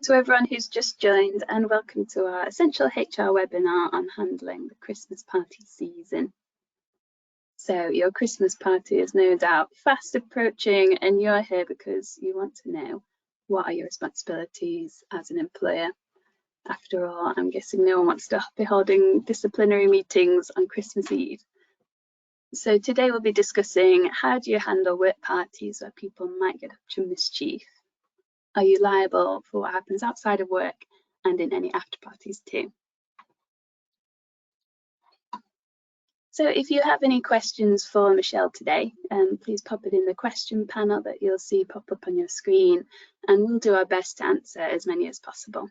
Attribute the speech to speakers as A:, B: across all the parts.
A: To everyone who's just joined, and welcome to our Essential HR webinar on handling the Christmas party season. So your Christmas party is no doubt fast approaching, and you're here because you want to know what are your responsibilities as an employer. After all, I'm guessing no one wants to be holding disciplinary meetings on Christmas Eve. So today we'll be discussing how do you handle work parties where people might get up to mischief. Are you liable for what happens outside of work and in any after parties too? So if you have any questions for Michelle today, please pop it in the question panel that you'll see pop up on your screen, and we'll do our best to answer as many as possible.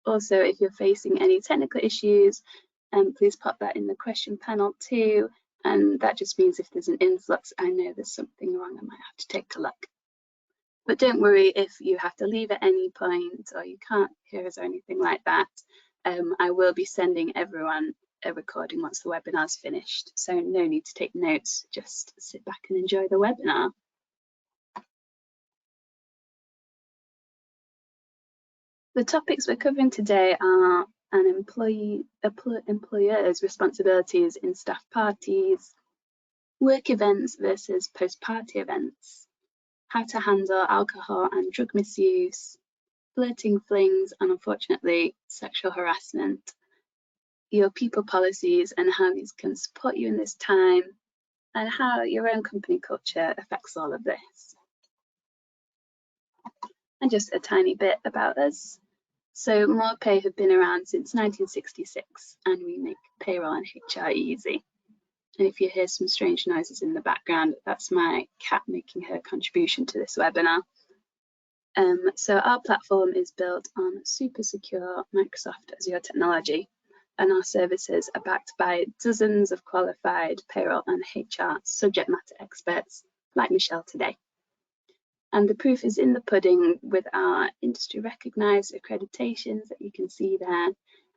A: Also, if you're facing any technical issues, please pop that in the question panel too, and that just means if there's an influx, I know there's something wrong, I might have to take a look. But don't worry if you have to leave at any point or you can't hear us or anything like that. I will be sending everyone a recording once the webinar's finished, so no need to take notes, just sit back and enjoy the webinar. The topics we're covering today are an employer's responsibilities in staff parties, work events versus post-party events, how to handle alcohol and drug misuse, flirting, flings, and unfortunately, sexual harassment, your people policies and how these can support you in this time, and how your own company culture affects all of this. And just a tiny bit about us. So MorePay have been around since 1966, and we make payroll and HR easy. And if you hear some strange noises in the background, that's my cat making her contribution to this webinar. So our platform is built on super secure Microsoft Azure technology, and our services are backed by dozens of qualified payroll and HR subject matter experts like Michelle today. And the proof is in the pudding with our industry recognised accreditations that you can see there,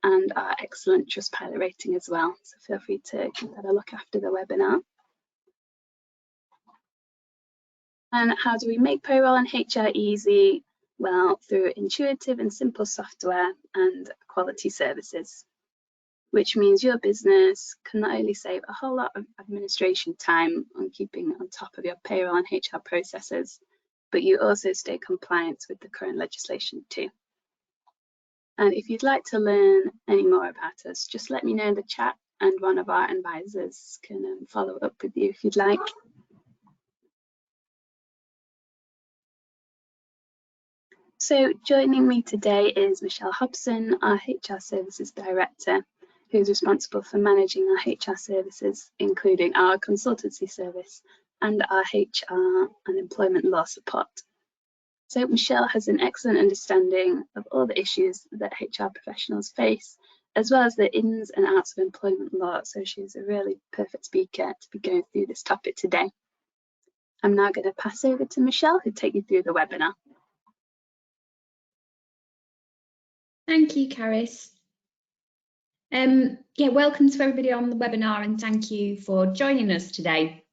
A: and our excellent Trustpilot rating as well. So feel free to give that a look after the webinar. And how do we make payroll and HR easy? Well, through intuitive and simple software and quality services, which means your business can not only save a whole lot of administration time on keeping on top of your payroll and HR processes, but you also stay compliant with the current legislation too. And if you'd like to learn any more about us, just let me know in the chat and one of our advisors can follow up with you if you'd like. So joining me today is Michelle Hobson, our HR Services Director, who's responsible for managing our HR services, including our consultancy service and our HR and employment law support. So Michelle has an excellent understanding of all the issues that HR professionals face, as well as the ins and outs of employment law. So she's a really perfect speaker to be going through this topic today. I'm now going to pass over to Michelle, who'll take you through the webinar.
B: Thank you, Caris. Yeah, welcome to everybody on the webinar, and thank you for joining us today.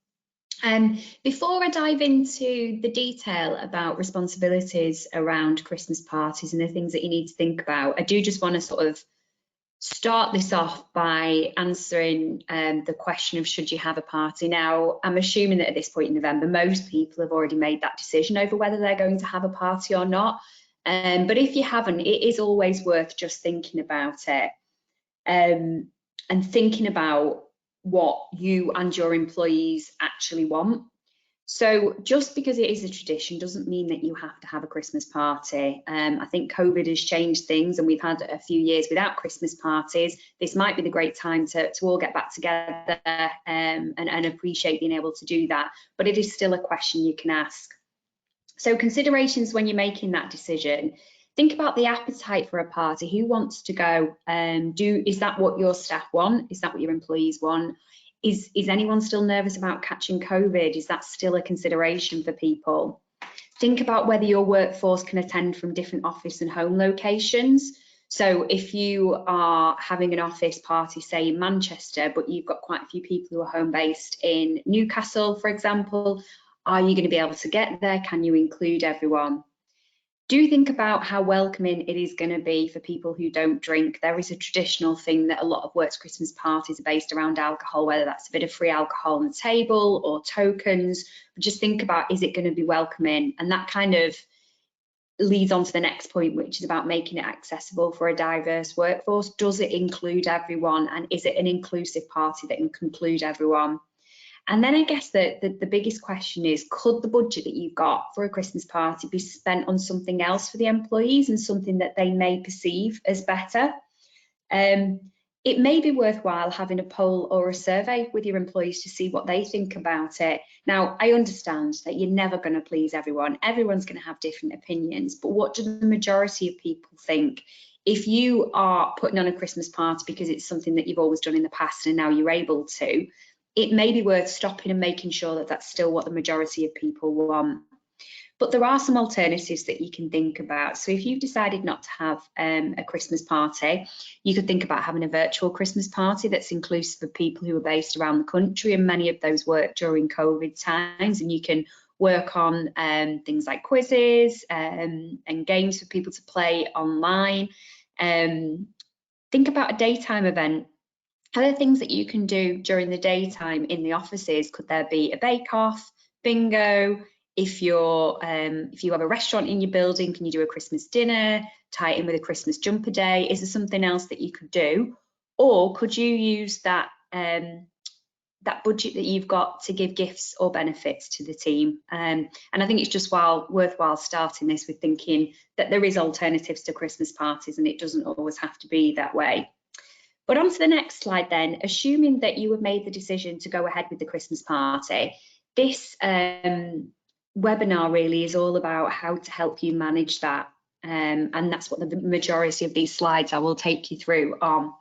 B: Before I dive into the detail about responsibilities around Christmas parties and the things that you need to think about, I do just want to sort of start this off by answering the question of should you have a party. Now, I'm assuming that at this point in November, most people have already made that decision over whether they're going to have a party or not. But if you haven't, it is always worth just thinking about it and thinking about what you and your employees actually want. So just because it is a tradition doesn't mean that you have to have a Christmas party. I think COVID has changed things and we've had a few years without Christmas parties. This might be the great time to all get back together and appreciate being able to do that. But it is still a question you can ask. So considerations when you're making that decision. Think about the appetite for a party. Who wants to go? Is that what your staff want? Is that what your employees want? Is anyone still nervous about catching COVID? Is that still a consideration for people? Think about whether your workforce can attend from different office and home locations. So if you are having an office party, say in Manchester, but you've got quite a few people who are home based in Newcastle, for example, are you going to be able to get there? Can you include everyone? Do think about how welcoming it is going to be for people who don't drink. There is a traditional thing that a lot of works Christmas parties are based around alcohol, whether that's a bit of free alcohol on the table or tokens. But just think about, is it going to be welcoming? And that kind of leads on to the next point, which is about making it accessible for a diverse workforce. Does it include everyone? And is it an inclusive party that can include everyone? And then I guess the biggest question is, could the budget that you've got for a Christmas party be spent on something else for the employees and something that they may perceive as better? It may be worthwhile having a poll or a survey with your employees to see what they think about it. Now, I understand that you're never going to please everyone. Everyone's going to have different opinions, but what do the majority of people think? If you are putting on a Christmas party because it's something that you've always done in the past and now you're able to, it may be worth stopping and making sure that that's still what the majority of people want. But there are some alternatives that you can think about. So if you've decided not to have a Christmas party, you could think about having a virtual Christmas party that's inclusive of people who are based around the country, and many of those work during COVID times, and you can work on things like quizzes and games for people to play online. Think about a daytime event. Other things that you can do during the daytime in the offices, could there be a bake-off, bingo? If you have a restaurant in your building, can you do a Christmas dinner, tie it in with a Christmas jumper day? Is there something else that you could do? Or could you use that that budget that you've got to give gifts or benefits to the team? And I think it's just worthwhile starting this with thinking that there is alternatives to Christmas parties, and it doesn't always have to be that way. But on to the next slide then. Assuming that you have made the decision to go ahead with the Christmas party, this webinar really is all about how to help you manage that. And that's what the majority of these slides I will take you through on.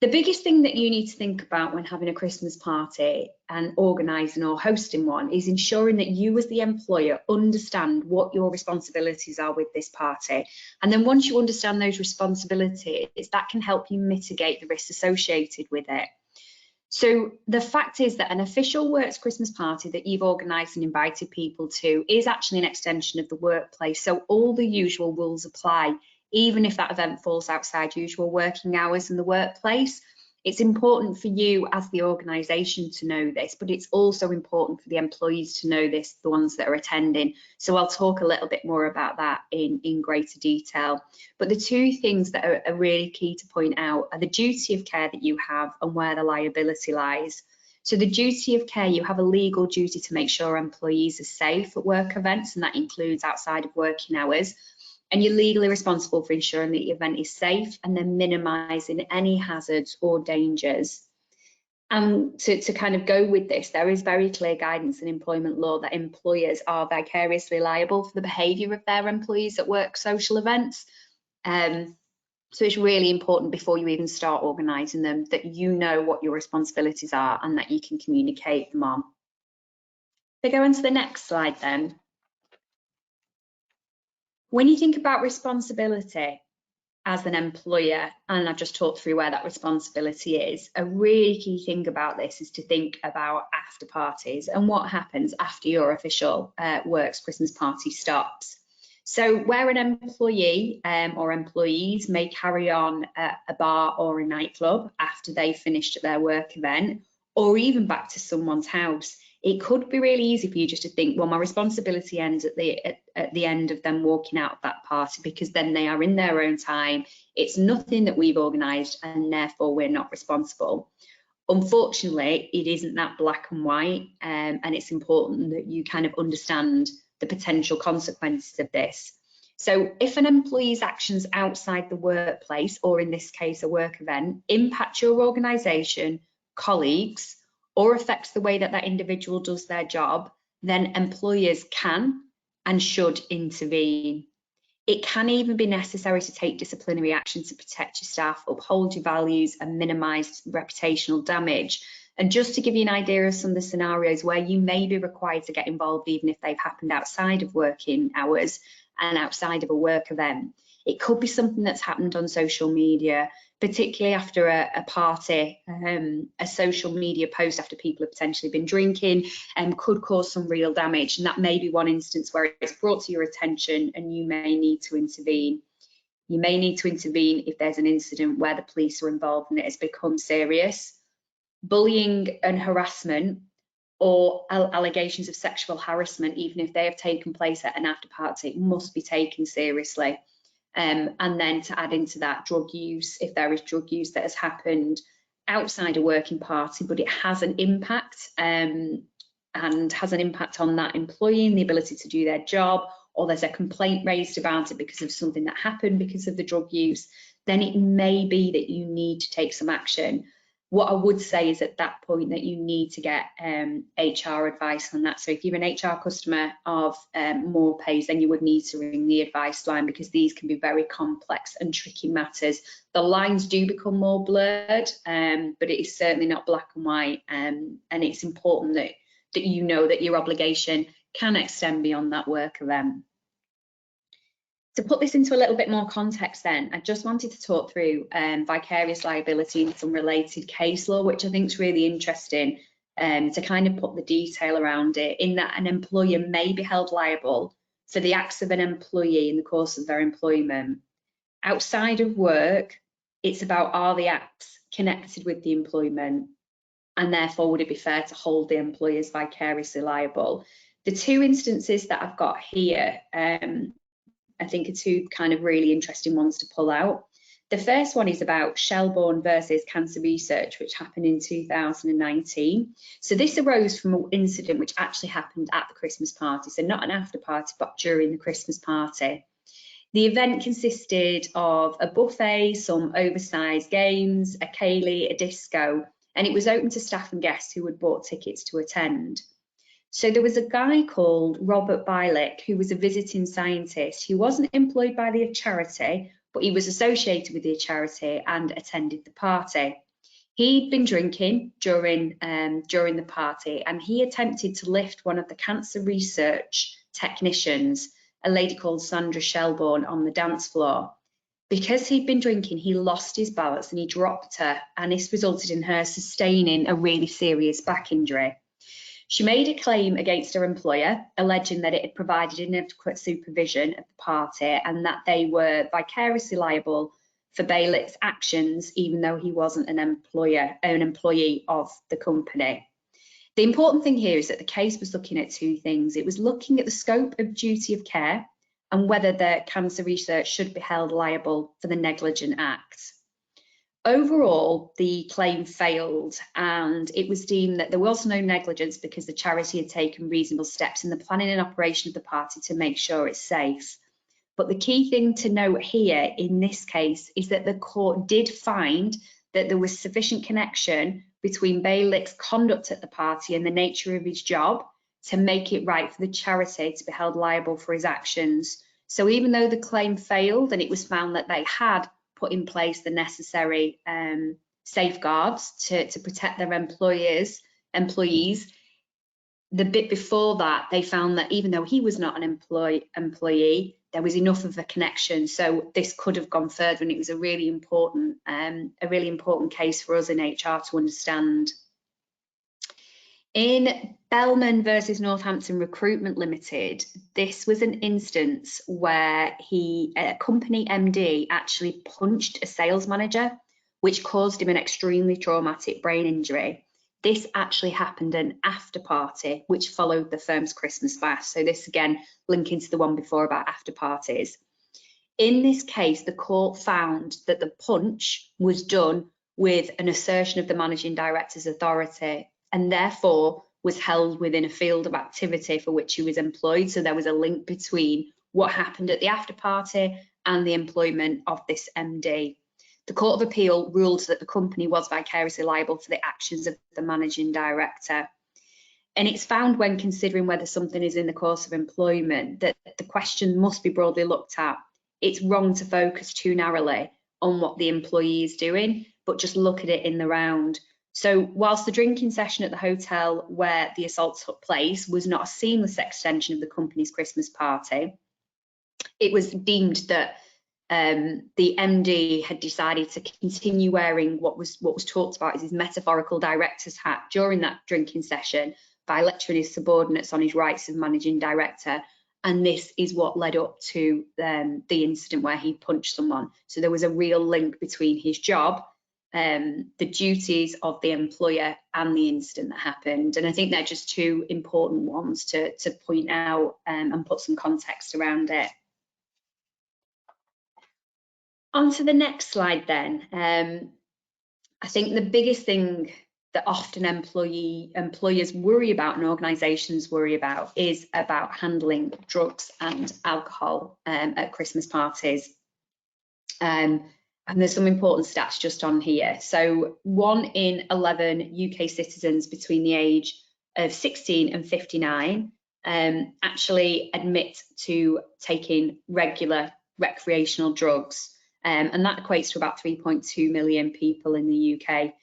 B: The biggest thing that you need to think about when having a Christmas party and organising or hosting one is ensuring that you as the employer understand what your responsibilities are with this party. And then once you understand those responsibilities, that can help you mitigate the risks associated with it. So the fact is that an official works Christmas party that you've organised and invited people to is actually an extension of the workplace. So all the usual rules apply, even if that event falls outside usual working hours in the workplace. It's important for you as the organisation to know this, but it's also important for the employees to know this, the ones that are attending. So I'll talk a little bit more about that in greater detail. But the two things that are really key to point out are the duty of care that you have and where the liability lies. So the duty of care, you have a legal duty to make sure employees are safe at work events, and that includes outside of working hours. And you're legally responsible for ensuring that the event is safe and then minimising any hazards or dangers. And to kind of go with this, there is very clear guidance in employment law that employers are vicariously liable for the behaviour of their employees at work social events. So it's really important before you even start organising them that you know what your responsibilities are and that you can communicate them on. If we go on to the next slide then. When you think about responsibility as an employer, and I've just talked through where that responsibility is, a really key thing about this is to think about after parties and what happens after your official works Christmas party stops. So where an employee or employees may carry on a bar or a nightclub after they've finished their work event, or even back to someone's house, it could be really easy for you just to think, well, my responsibility ends at the end of them walking out of that party, because then they are in their own time. It's nothing that we've organised and therefore we're not responsible. Unfortunately, it isn't that black and white, and it's important that you kind of understand the potential consequences of this. So if an employee's actions outside the workplace, or in this case a work event, impact your organisation, colleagues, or affects the way that that individual does their job, then employers can and should intervene. It can even be necessary to take disciplinary action to protect your staff, uphold your values and minimise reputational damage. And just to give you an idea of some of the scenarios where you may be required to get involved, even if they've happened outside of working hours and outside of a work event, it could be something that's happened on social media, particularly after a party, a social media post after people have potentially been drinking, could cause some real damage. And that may be one instance where it's brought to your attention and you may need to intervene. You may need to intervene if there's an incident where the police are involved and it has become serious. Bullying and harassment or allegations of sexual harassment, even if they have taken place at an after party, must be taken seriously. And then to add into that, drug use, if there is drug use that has happened outside a working party, but it has an impact and has an impact on that employee and the ability to do their job, or there's a complaint raised about it because of something that happened because of the drug use, then it may be that you need to take some action. What I would say is at that point that you need to get HR advice on that. So if you're an HR customer of More Pays, then you would need to ring the advice line, because these can be very complex and tricky matters. The lines do become more blurred, but it is certainly not black and white. And it's important that you know that your obligation can extend beyond that work event. To put this into a little bit more context then, I just wanted to talk through vicarious liability and some related case law, which I think is really interesting to kind of put the detail around it, in that an employer may be held liable for the acts of an employee in the course of their employment. Outside of work, it's about, are the acts connected with the employment, and therefore would it be fair to hold the employers vicariously liable? The two instances that I've got here I think are two kind of really interesting ones to pull out. The first one is about Shelbourne versus Cancer Research, which happened in 2019. So this arose from an incident which actually happened at the Christmas party, so not an after party, but during the Christmas party. The event consisted of a buffet, some oversized games, a ceilidh, a disco, and it was open to staff and guests who had bought tickets to attend. So there was a guy called Robert Bilick, who was a visiting scientist. He wasn't employed by the charity, but he was associated with the charity and attended the party. He'd been drinking during the party, and he attempted to lift one of the cancer research technicians, a lady called Sandra Shelbourne, on the dance floor. Because he'd been drinking, he lost his balance and he dropped her, and this resulted in her sustaining a really serious back injury. She made a claim against her employer, alleging that it had provided inadequate supervision of the party and that they were vicariously liable for Bilick's actions, even though he wasn't an employee of the company. The important thing here is that the case was looking at two things. It was looking at the scope of duty of care and whether the cancer research should be held liable for the negligent act. Overall, the claim failed, and it was deemed that there was no negligence because the charity had taken reasonable steps in the planning and operation of the party to make sure it's safe. But the key thing to note here in this case is that the court did find that there was sufficient connection between Bilick's conduct at the party and the nature of his job to make it right for the charity to be held liable for his actions. So even though the claim failed and it was found that they had put in place the necessary safeguards to protect their employees, the bit before that, they found that even though he was not an employee, there was enough of a connection. So this could have gone further, and it was a really important case for us in HR to understand. In Bellman versus Northampton Recruitment Limited, this was an instance where a company MD actually punched a sales manager, which caused him an extremely traumatic brain injury. This actually happened an after party, which followed the firm's Christmas bash. So this again, linking to the one before about after parties. In this case, the court found that the punch was done with an assertion of the managing director's authority, and therefore was held within a field of activity for which he was employed. So there was a link between what happened at the after party and the employment of this MD. The Court of Appeal ruled that the company was vicariously liable for the actions of the managing director. And it's found when considering whether something is in the course of employment that the question must be broadly looked at. It's wrong to focus too narrowly on what the employee is doing, but just look at it in the round. So whilst the drinking session at the hotel where the assault took place was not a seamless extension of the company's Christmas party, it was deemed that the MD had decided to continue wearing what was talked about as his metaphorical director's hat during that drinking session by lecturing his subordinates on his rights of managing director. And this is what led up to the incident where he punched someone. So there was a real link between his job, the duties of the employer, and the incident that happened. And I think they're just two important ones to point out and put some context around it. On to the next slide then. I think the biggest thing that often employers worry about and organisations worry about is about handling drugs and alcohol at Christmas parties. And there's some important stats just on here. So 1 in 11 UK citizens between the age of 16 and 59 actually admit to taking regular recreational drugs. And that equates to about 3.2 million people in the UK.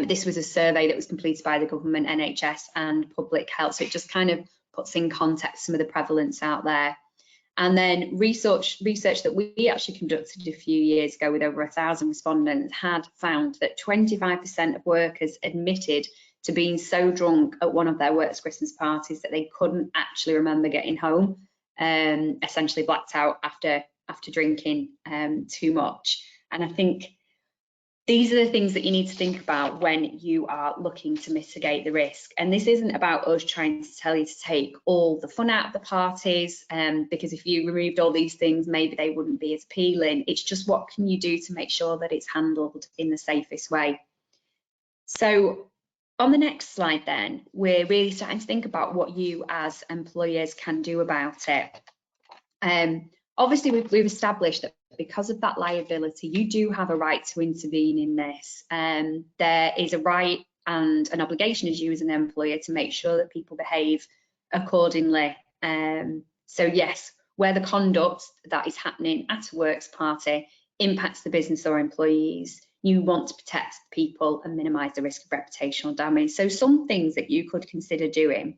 B: This was a survey that was completed by the government, NHS and Public Health, so it just kind of puts in context some of the prevalence out there. And then research that we actually conducted a few years ago with over 1,000 respondents had found that 25% of workers admitted to being so drunk at one of their work's Christmas parties that they couldn't actually remember getting home, essentially blacked out after drinking too much. And I think these are the things that you need to think about when you are looking to mitigate the risk. And this isn't about us trying to tell you to take all the fun out of the parties, because if you removed all these things, maybe they wouldn't be as appealing. It's just what can you do to make sure that it's handled in the safest way. So on the next slide then, we're really starting to think about what you as employers can do about it. Obviously, we've established that because of that liability, you do have a right to intervene in this. There is a right and an obligation as you as an employer to make sure that people behave accordingly. So yes, where the conduct that is happening at a works party impacts the business or employees, you want to protect people and minimise the risk of reputational damage. So some things that you could consider doing: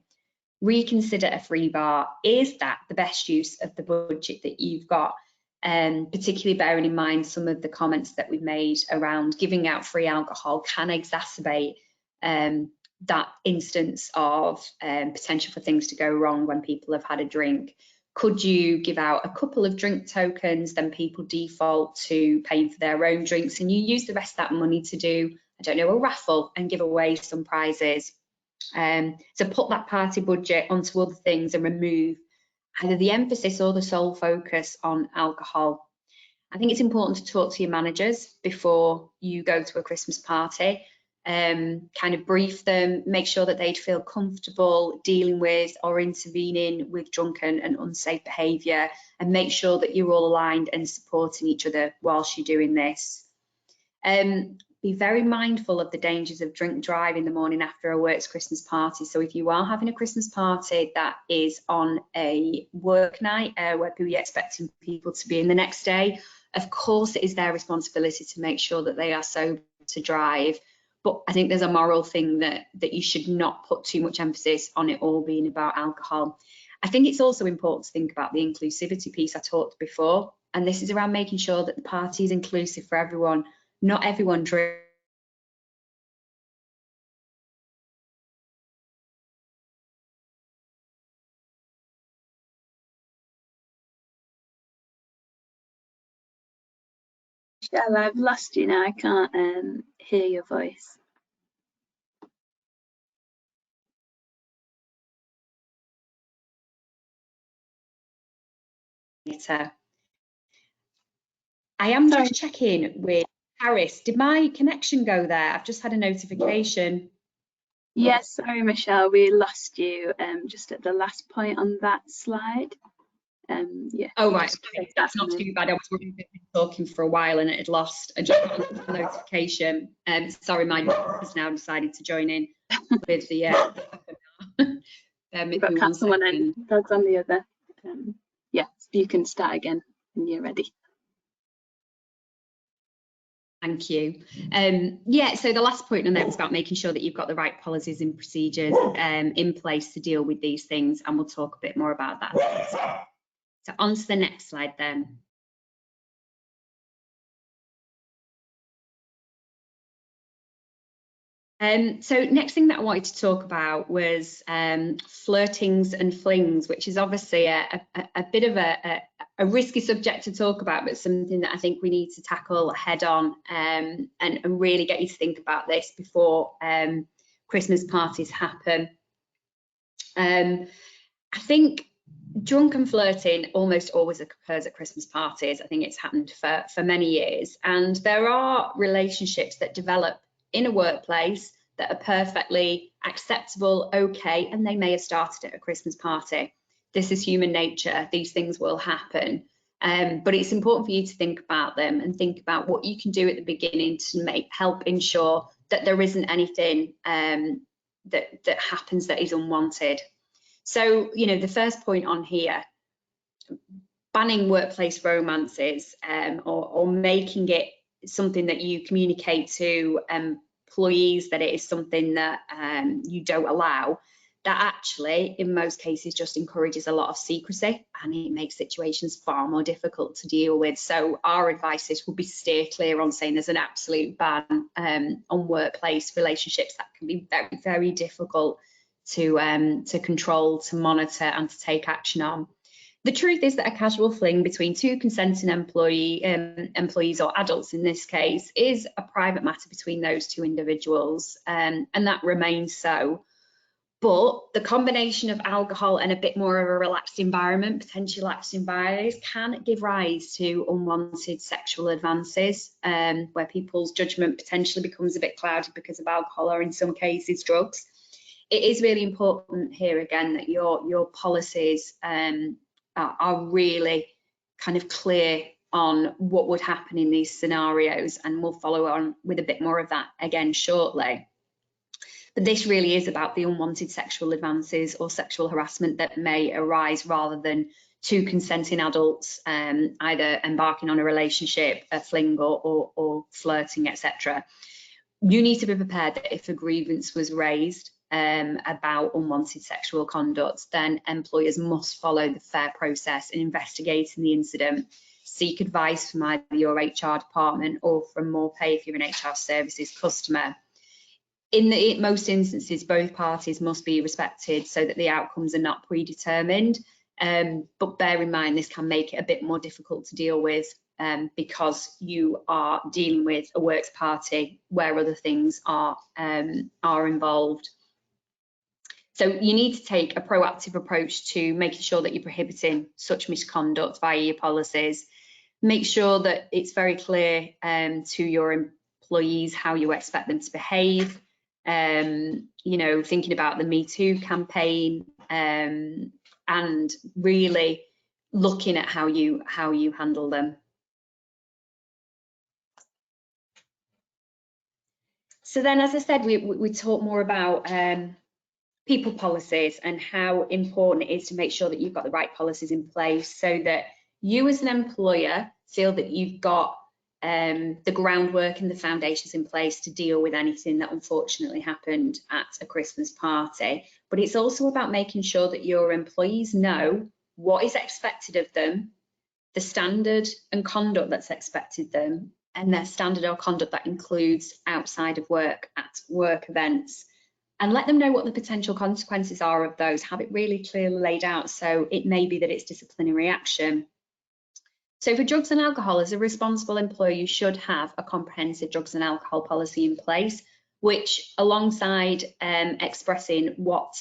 B: reconsider a free bar. Is that the best use of the budget that you've got? Particularly bearing in mind some of the comments that we've made around giving out free alcohol can exacerbate that instance of potential for things to go wrong when people have had a drink. Could you give out a couple of drink tokens, then people default to paying for their own drinks, and you use the rest of that money to do, I don't know, a raffle and give away some prizes? So put that party budget onto other things and remove either the emphasis or the sole focus on alcohol. I think it's important to talk to your managers before you go to a Christmas party, kind of brief them, make sure that they'd feel comfortable dealing with or intervening with drunken and unsafe behaviour, and make sure that you're all aligned and supporting each other whilst you're doing this. Be very mindful of the dangers of drink driving the morning after a works Christmas party. So if you are having a Christmas party that is on a work night where you're expecting people to be in the next day, of course it is their responsibility to make sure that they are sober to drive. But I think there's a moral thing that you should not put too much emphasis on it all being about alcohol. I think it's also important to think about the inclusivity piece I talked before, and this is around making sure that the party is inclusive for everyone. Not everyone drinks.
A: Michelle, I've lost you now. I can't hear your voice.
B: I am just checking with Harris. Did my connection go there? I've just had a notification.
A: Yes, sorry, Michelle, we lost you just at the last point on that slide. Yeah.
B: Oh, right. Okay. That's not too bad. I was worried we've been talking for a while and it had lost. I just got a notification. Sorry, my daughter has now decided to join in with the.
A: We've got cats on one end, dogs on the other. Yeah, you can start again when you're ready.
B: Thank you. Yeah, so the last point on there was about making sure that you've got the right policies and procedures in place to deal with these things, and we'll talk a bit more about that. So on to the next slide then. So next thing that I wanted to talk about was flirtings and flings, which is obviously a bit of a risky subject to talk about, but something that I think we need to tackle head on, and really get you to think about this before Christmas parties happen. I think drunken flirting almost always occurs at Christmas parties. I think it's happened for many years, and there are relationships that develop in a workplace that are perfectly acceptable, okay, and they may have started at a Christmas party. This is human nature. These things will happen, but it's important for you to think about them and think about what you can do at the beginning to help ensure that there isn't anything that happens that is unwanted. So, you know, the first point on here, banning workplace romances, or making it something that you communicate to employees that it is something that you don't allow, that actually in most cases just encourages a lot of secrecy, and it makes situations far more difficult to deal with. So our advice would be steer clear on saying there's an absolute ban on workplace relationships that can be very, very difficult to control, to monitor, and to take action on. The truth is that a casual fling between two consenting employees, or adults in this case, is a private matter between those two individuals, and that remains so. But the combination of alcohol and a bit more of a relaxed environment, potentially relaxed environments, can give rise to unwanted sexual advances, where people's judgment potentially becomes a bit clouded because of alcohol, or in some cases drugs. It is really important here again that your policies are really kind of clear on what would happen in these scenarios, and we'll follow on with a bit more of that again shortly. But this really is about the unwanted sexual advances or sexual harassment that may arise rather than two consenting adults either embarking on a relationship, a fling, or flirting, etc. You need to be prepared that if a grievance was raised about unwanted sexual conduct, then employers must follow the fair process in investigating the incident, seek advice from either your HR department or from More Pay if you're an HR services customer. In most instances, both parties must be respected so that the outcomes are not predetermined, but bear in mind this can make it a bit more difficult to deal with because you are dealing with a works party where other things are involved. So you need to take a proactive approach to making sure that you're prohibiting such misconduct via your policies. Make sure that it's very clear to your employees how you expect them to behave. You know, thinking about the Me Too campaign, and really looking at how you handle them. So then, as I said, we talk more about people policies and how important it is to make sure that you've got the right policies in place so that you as an employer feel that you've got the groundwork and the foundations in place to deal with anything that unfortunately happened at a Christmas party. But it's also about making sure that your employees know what is expected of them, the standard and conduct that's expected of them, and their standard or conduct that includes outside of work, at work events, and let them know what the potential consequences are of those. Have it really clearly laid out, so it may be that it's disciplinary action. So for drugs and alcohol, as a responsible employer, you should have a comprehensive drugs and alcohol policy in place, which alongside expressing what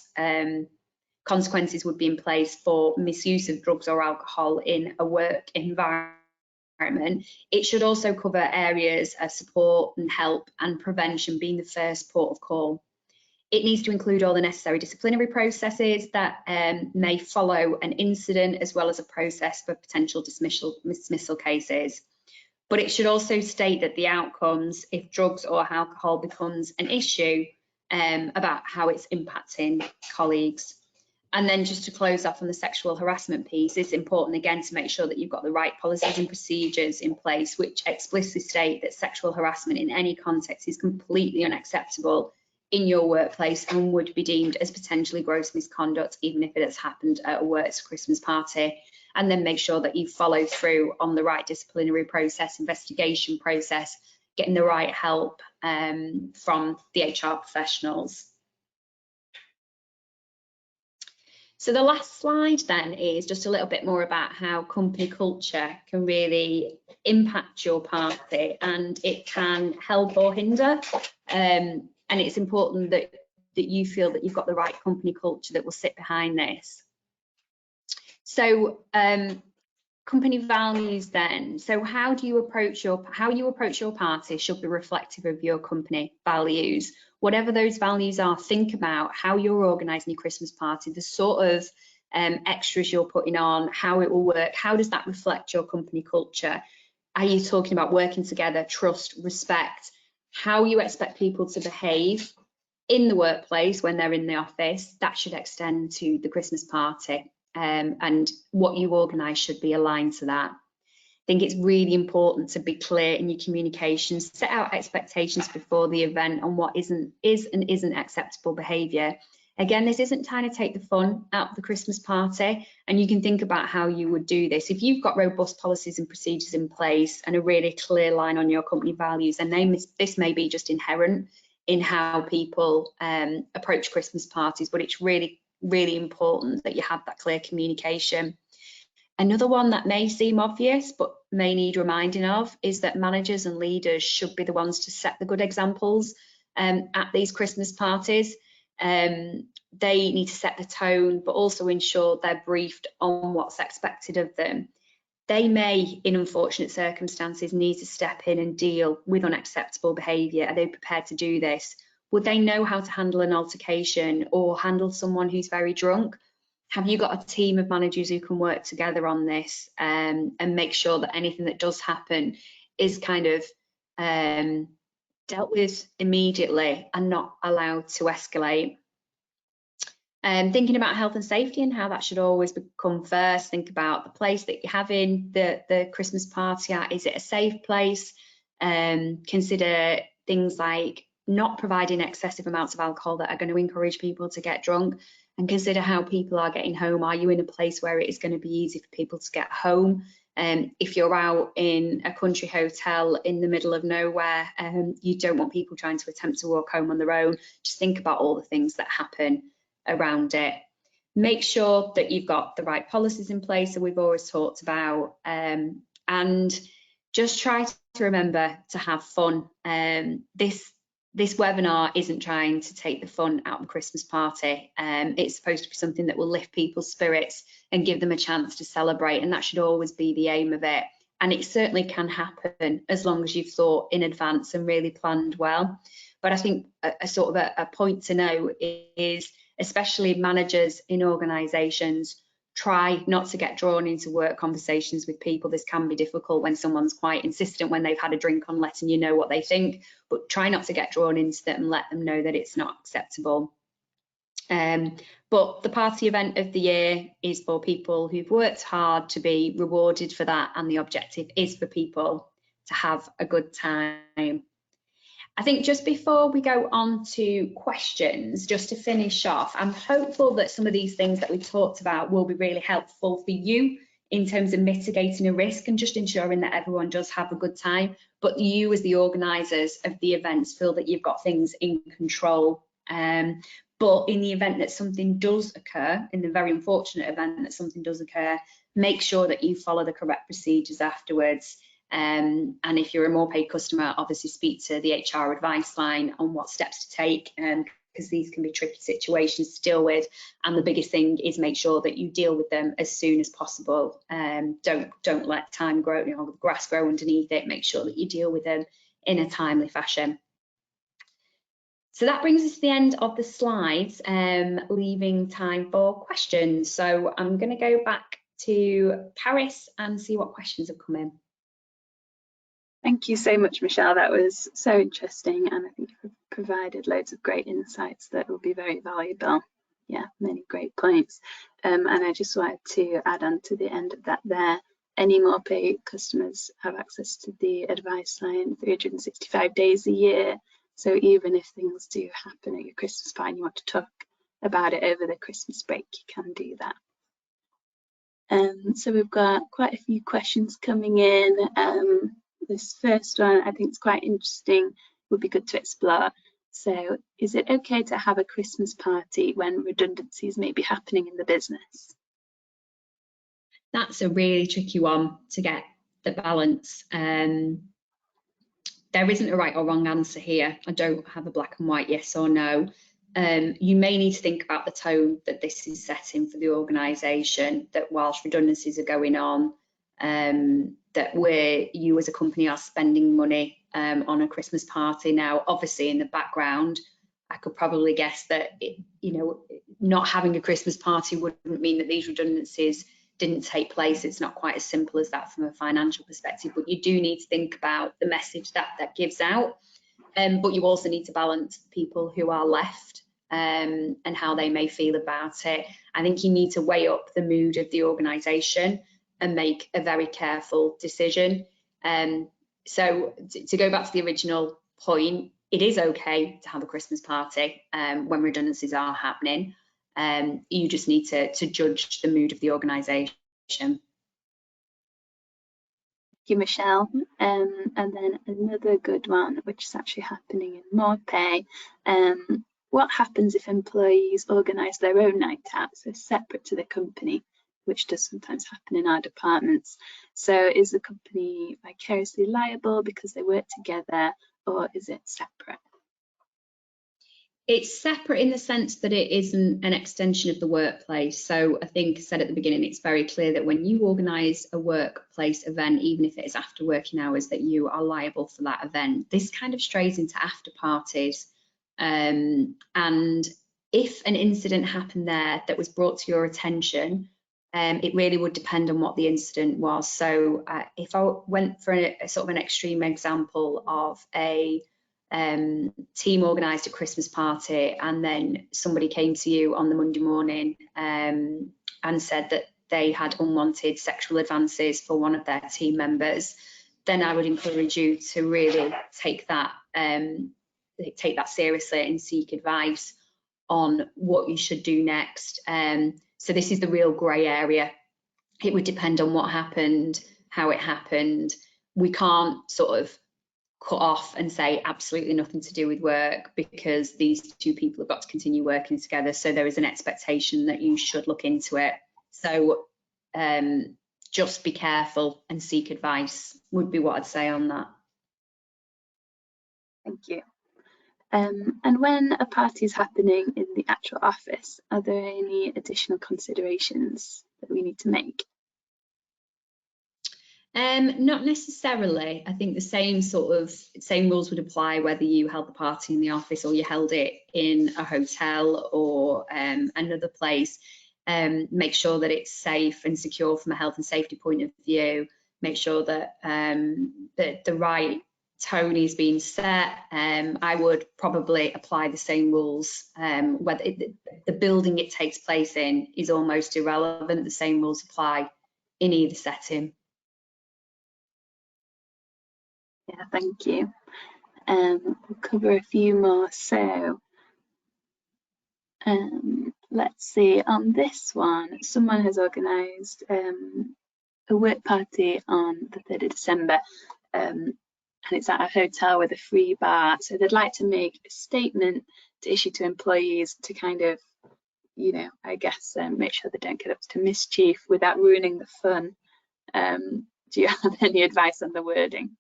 B: consequences would be in place for misuse of drugs or alcohol in a work environment, it should also cover areas of support and help and prevention being the first port of call. It needs to include all the necessary disciplinary processes that may follow an incident, as well as a process for potential dismissal cases. But it should also state that the outcomes, if drugs or alcohol becomes an issue, about how it's impacting colleagues. And then just to close off on the sexual harassment piece, it's important again to make sure that you've got the right policies and procedures in place which explicitly state that sexual harassment in any context is completely unacceptable in your workplace and would be deemed as potentially gross misconduct even if it has happened at a works Christmas party. And then make sure that you follow through on the right disciplinary process, investigation process, getting the right help from the HR professionals. So the last slide then is just a little bit more about how company culture can really impact your party, and it can help or hinder. And it's important that you feel that you've got the right company culture that will sit behind this. So company values then. So how you approach your party should be reflective of your company values. Whatever those values are, think about how you're organising your Christmas party, the sort of extras you're putting on, how it will work. How does that reflect your company culture? Are you talking about working together, trust, respect, how you expect people to behave in the workplace when they're in the office? That should extend to the Christmas party. And what you organise should be aligned to that. I think it's really important to be clear in your communications, set out expectations before the event on what is and isn't acceptable behaviour. Again, this isn't trying to take the fun out of the Christmas party, and you can think about how you would do this. If you've got robust policies and procedures in place and a really clear line on your company values, and this may be just inherent in how people approach Christmas parties, but it's really important that you have that clear communication. Another one that may seem obvious but may need reminding of is that managers and leaders should be the ones to set the good examples at these Christmas parties. They need to set the tone, but also ensure they're briefed on what's expected of them. They may, in unfortunate circumstances, need to step in and deal with unacceptable behaviour. Are they prepared to do this? Would they know how to handle an altercation or handle someone who's very drunk? Have you got a team of managers who can work together on this and make sure that anything that does happen is kind of dealt with immediately and not allowed to escalate? Thinking about health and safety and how that should always come first. Think about the place that you're having the Christmas party at. Is it a safe place? Consider things like not providing excessive amounts of alcohol that are going to encourage people to get drunk, and consider how people are getting home. Are you in a place where it is going to be easy for people to get home? If you're out in a country hotel in the middle of nowhere, you don't want people trying to attempt to walk home on their own. Just think about all the things that happen around it. Make sure that you've got the right policies in place that we've always talked about, and just try to remember to have fun. This webinar isn't trying to take the fun out of the Christmas party. It's supposed to be something that will lift people's spirits and give them a chance to celebrate, and that should always be the aim of it. And it certainly can happen as long as you've thought in advance and really planned well. But I think a sort of a point to know is, especially managers in organisations, try not to get drawn into work conversations with people. This can be difficult when someone's quite insistent when they've had a drink on letting you know what they think, but try not to get drawn into them and let them know that it's not acceptable. But the party event of the year is for people who've worked hard to be rewarded for that, and the objective is for people to have a good time. I think just before we go on to questions, just to finish off, I'm hopeful that some of these things that we talked about will be really helpful for you in terms of mitigating a risk and just ensuring that everyone does have a good time, but you as the organisers of the events feel that you've got things in control. But in the event that something does occur, in the very unfortunate event that something does occur, make sure that you follow the correct procedures afterwards. And if you're a more paid customer, obviously speak to the HR advice line on what steps to take, because these can be tricky situations to deal with. And the biggest thing is make sure that you deal with them as soon as possible. Don't let time grow, the grass grow underneath it. Make sure that you deal with them in a timely fashion. So that brings us to the end of the slides, leaving time for questions. So I'm going to go back to Paris and see what questions have come in.
A: Thank you so much, Michelle. That was so interesting, and I think you've provided loads of great insights that will be very valuable. Yeah, many great points. And I just wanted to add on to the end of that there, any more paid customers have access to the advice line 365 days a year. So even if things do happen at your Christmas party and you want to talk about it over the Christmas break, you can do that. So we've got quite a few questions coming in. this first one I think is quite interesting, would be good to explore. So is it okay to have a Christmas party when redundancies may be happening in the business?
B: That's a really tricky one to get the balance. There isn't a right or wrong answer here. I don't have a black and white yes or no. You may need to think about the tone that this is setting for the organisation, that whilst redundancies are going on, that you as a company are spending money on a Christmas party. Now, obviously in the background, I could probably guess that not having a Christmas party wouldn't mean that these redundancies didn't take place. It's not quite as simple as that from a financial perspective, but you do need to think about the message that gives out. But you also need to balance people who are left and how they may feel about it. I think you need to weigh up the mood of the organisation and make a very careful decision. So to go back to the original point, it is okay to have a Christmas party when redundancies are happening. You just need to judge the mood of the organisation.
A: Thank you, Michelle. And then another good one, which is actually happening in more pay. What happens if employees organise their own night out, so separate to the company, which does sometimes happen in our departments? So is the company vicariously liable because they work together, or is it separate?
B: It's separate in the sense that it isn't an extension of the workplace. So I think I said at the beginning, it's very clear that when you organise a workplace event, even if it is after working hours, that you are liable for that event. This kind of strays into after parties. And if an incident happened there that was brought to your attention, it really would depend on what the incident was. So if I went for a sort of an extreme example of a team organised a Christmas party, and then somebody came to you on the Monday morning and said that they had unwanted sexual advances for one of their team members, then I would encourage you to really take that seriously and seek advice on what you should do next. So this is the real grey area. It would depend on what happened, how it happened. We can't sort of cut off and say absolutely nothing to do with work, because these two people have got to continue working together. So there is an expectation that you should look into it. So just be careful and seek advice would be what I'd say on that.
A: Thank you. And when a party is happening in the actual office, are there any additional considerations that we need to make?
B: Not necessarily. I think the same rules would apply whether you held the party in the office or you held it in a hotel or another place. Make sure that it's safe and secure from a health and safety point of view. Make sure that the right tone is being set. I would probably apply the same rules. Whether the building it takes place in is almost irrelevant. The same rules apply in either setting.
A: Yeah, thank you. We'll cover a few more. So let's see, on this one, someone has organised a work party on the 3rd of December, and it's at a hotel with a free bar. So they'd like to make a statement to issue to employees to kind of, I guess, make sure they don't get up to mischief without ruining the fun. Do you have any advice on the wording?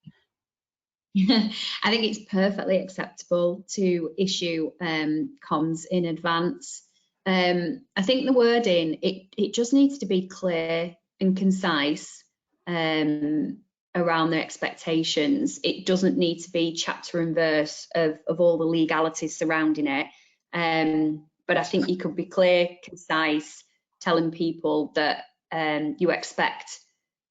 B: I think it's perfectly acceptable to issue comms in advance. I think the wording, it just needs to be clear and concise around the expectations. It doesn't need to be chapter and verse of all the legalities surrounding it. But I think you could be clear, concise, telling people that you expect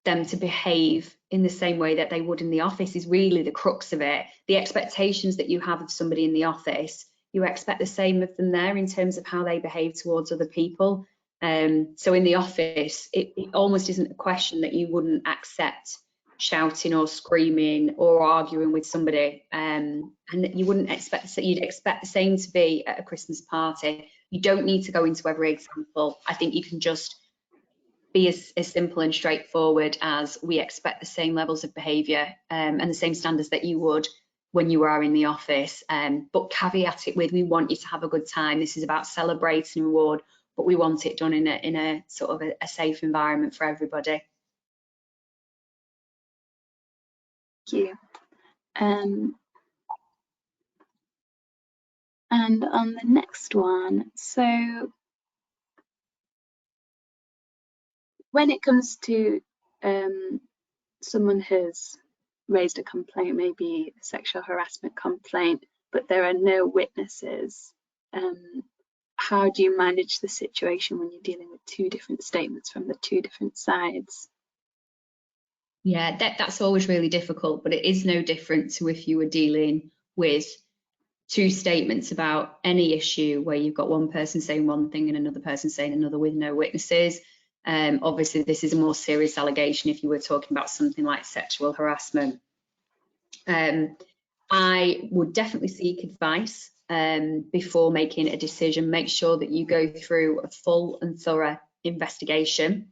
B: them to behave in the same way that they would in the office is really the crux of it. The expectations that you have of somebody in the office, you expect the same of them there in terms of how they behave towards other people. So in the office, it almost isn't a question that you wouldn't accept shouting or screaming or arguing with somebody, and you wouldn't expect that. You'd expect the same to be at a Christmas party. You don't need to go into every example. I think you can just be as simple and straightforward as we expect the same levels of behaviour and the same standards that you would when you are in the office, but caveat it with, we want you to have a good time. This is about celebrating and reward, but we want it done in a sort of a safe environment for everybody.
A: Thank you. And on the next one, so when it comes to someone has raised a complaint, maybe a sexual harassment complaint, but there are no witnesses, how do you manage the situation when you're dealing with two different statements from the two different sides?
B: Yeah, that's always really difficult, but it is no different to if you were dealing with two statements about any issue where you've got one person saying one thing and another person saying another with no witnesses. Obviously, this is a more serious allegation if you were talking about something like sexual harassment. I would definitely seek advice before making a decision. Make sure that you go through a full and thorough investigation.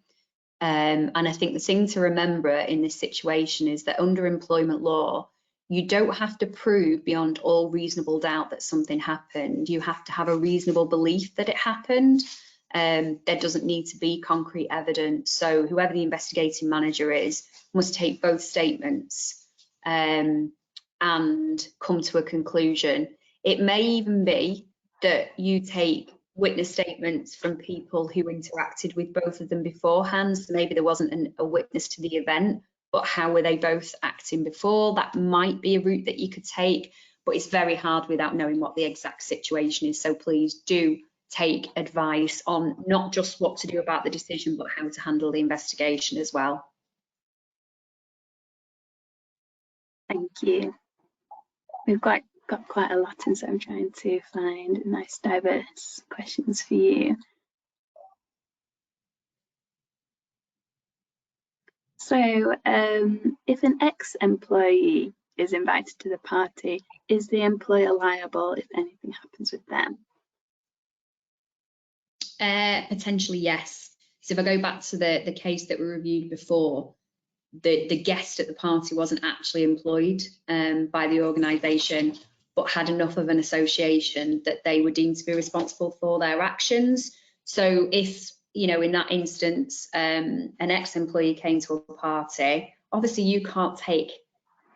B: And I think the thing to remember in this situation is that under employment law, you don't have to prove beyond all reasonable doubt that something happened. You have to have a reasonable belief that it happened. There doesn't need to be concrete evidence. So whoever the investigating manager is must take both statements and come to a conclusion. It may even be that you take witness statements from people who interacted with both of them beforehand. So maybe there wasn't a witness to the event, but how were they both acting before? That might be a route that you could take, but it's very hard without knowing what the exact situation is. So please do take advice on not just what to do about the decision, but how to handle the investigation as well.
A: Thank you. We've got quite a lot, and so I'm trying to find nice diverse questions for you. So if an ex-employee is invited to the party, is the employer liable if anything happens with them?
B: Potentially, yes. So if I go back to the case that we reviewed before, the guest at the party wasn't actually employed by the organisation, but had enough of an association that they were deemed to be responsible for their actions. So if, you know, in that instance, an ex-employee came to a party, obviously you can't take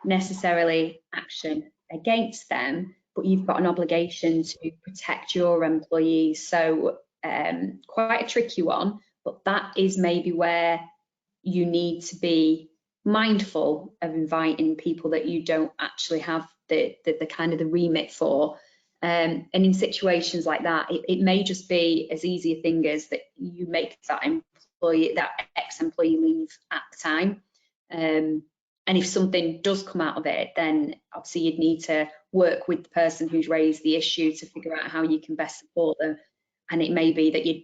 B: necessarily action against them, but you've got an obligation to protect your employees. So quite a tricky one, but that is maybe where you need to be mindful of inviting people that you don't actually have the kind of the remit for. And in situations like that, it may just be as easy a thing as that you make that ex-employee leave at the time. And if something does come out of it, then obviously you'd need to work with the person who's raised the issue to figure out how you can best support them. And it may be that you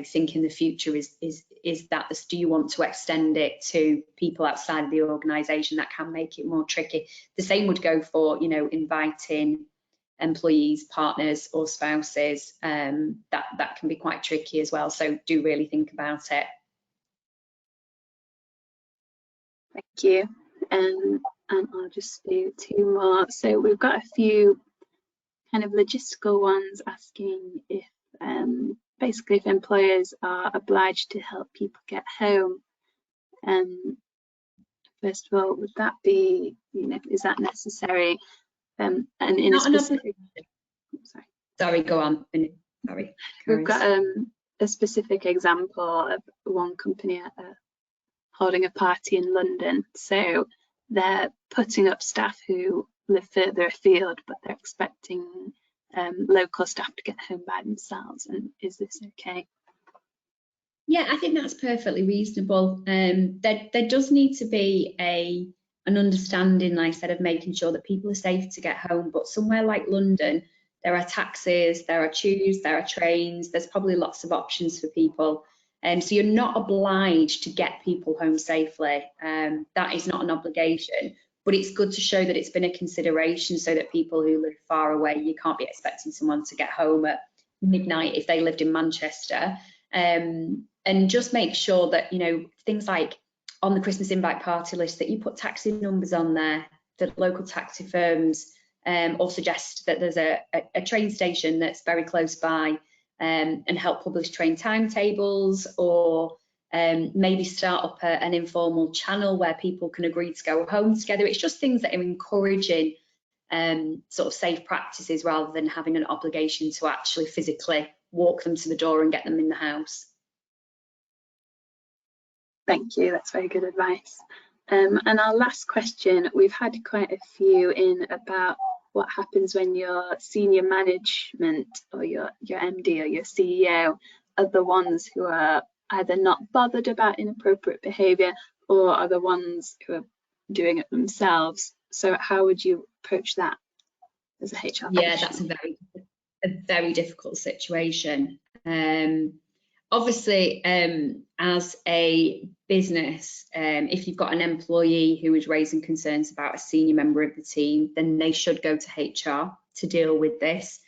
B: think in the future is that this, do you want to extend it to people outside of the organisation? That can make it more tricky. The same would go for, you know, inviting employees, partners or spouses. That can be quite tricky as well. So do really think about it.
A: Thank you. And I'll just do two more. So we've got a few kind of logistical ones asking if basically if employers are obliged to help people get home. First of all, would that be, you know, is that necessary? And in a specific,
B: sorry, go on. Sorry.
A: We've got a specific example of one company holding a party in London. So they're putting up staff who live further afield, but they're expecting local staff to get home by themselves. And is this okay?
B: Yeah, I think that's perfectly reasonable. There does need to be an understanding, like I said, of making sure that people are safe to get home. But somewhere like London, there are taxis, there are tubes, there are trains. There's probably lots of options for people. So you're not obliged to get people home safely. That is not an obligation. But it's good to show that it's been a consideration so that people who live far away, you can't be expecting someone to get home at midnight if they lived in Manchester. And just make sure that, you know, things like on the Christmas invite party list, that you put taxi numbers on there, that local taxi firms or suggest that there's a train station that's very close by, and help publish train timetables, or maybe start up an informal channel where people can agree to go home together. It's just things that are encouraging sort of safe practices, rather than having an obligation to actually physically walk them to the door and get them in the house.
A: Thank you, that's very good advice. And our last question, we've had quite a few in about what happens when your senior management or your MD or your CEO are the ones who are either not bothered about inappropriate behaviour or are the ones who are doing it themselves. So how would you approach that as a HR professional?
B: Yeah, that's a very difficult situation. Obviously, as a business, if you've got an employee who is raising concerns about a senior member of the team, then they should go to HR to deal with this.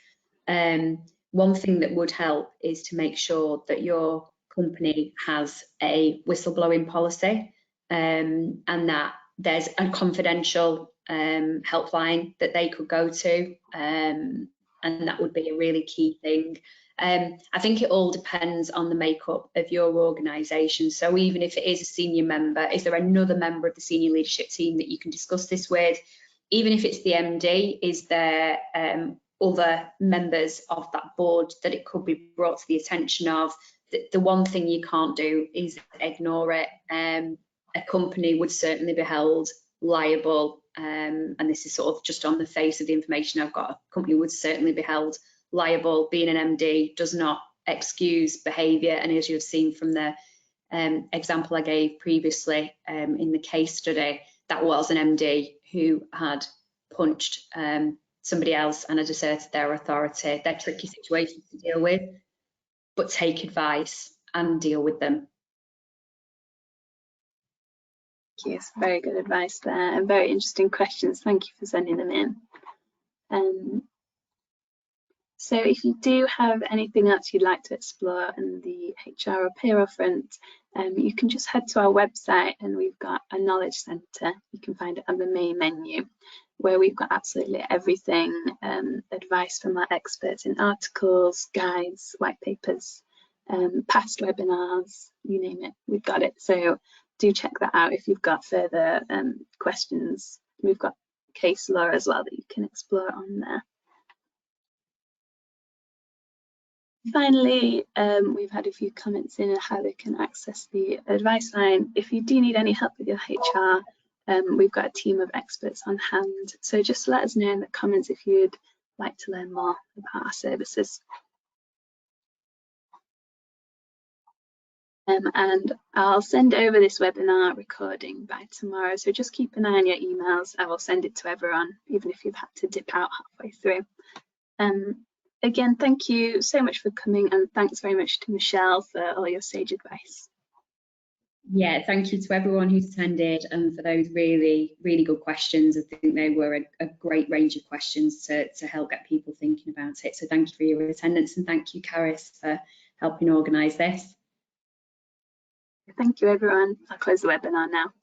B: One thing that would help is to make sure that your company has a whistleblowing policy, and that there's a confidential helpline that they could go to, and that would be a really key thing. I think it all depends on the makeup of your organisation. So even if it is a senior member, is there another member of the senior leadership team that you can discuss this with? Even if it's the MD, is there other members of that board that it could be brought to the attention of? The one thing you can't do is ignore it. A company would certainly be held liable, and this is sort of just on the face of the information I've got. A company would certainly be held liable. Being an MD does not excuse behaviour, and as you've seen from the example I gave previously in the case study, that was an MD who had punched somebody else and had asserted their authority. They're tricky situations to deal with, but take advice and deal with them.
A: Yes, very good advice there, and very interesting questions. Thank you for sending them in. So if you do have anything else you'd like to explore in the HR or payroll front, you can just head to our website, and we've got a knowledge centre. You can find it on the main menu, where we've got absolutely everything, advice from our experts in articles, guides, white papers, past webinars, you name it, we've got it. So do check that out if you've got further questions. We've got case law as well that you can explore on there. Finally, we've had a few comments in on how they can access the advice line. If you do need any help with your HR, we've got a team of experts on hand. So just let us know in the comments if you'd like to learn more about our services. And I'll send over this webinar recording by tomorrow. So just keep an eye on your emails. I will send it to everyone, even if you've had to dip out halfway through. Again, thank you so much for coming, and thanks very much to Michelle for all your sage advice.
B: Yeah, thank you to everyone who's attended and for those really, really good questions. I think they were a great range of questions to help get people thinking about it. So thank you for your attendance, and thank you, Vicarious, for helping organise this.
A: Thank you, everyone. I'll close the webinar now.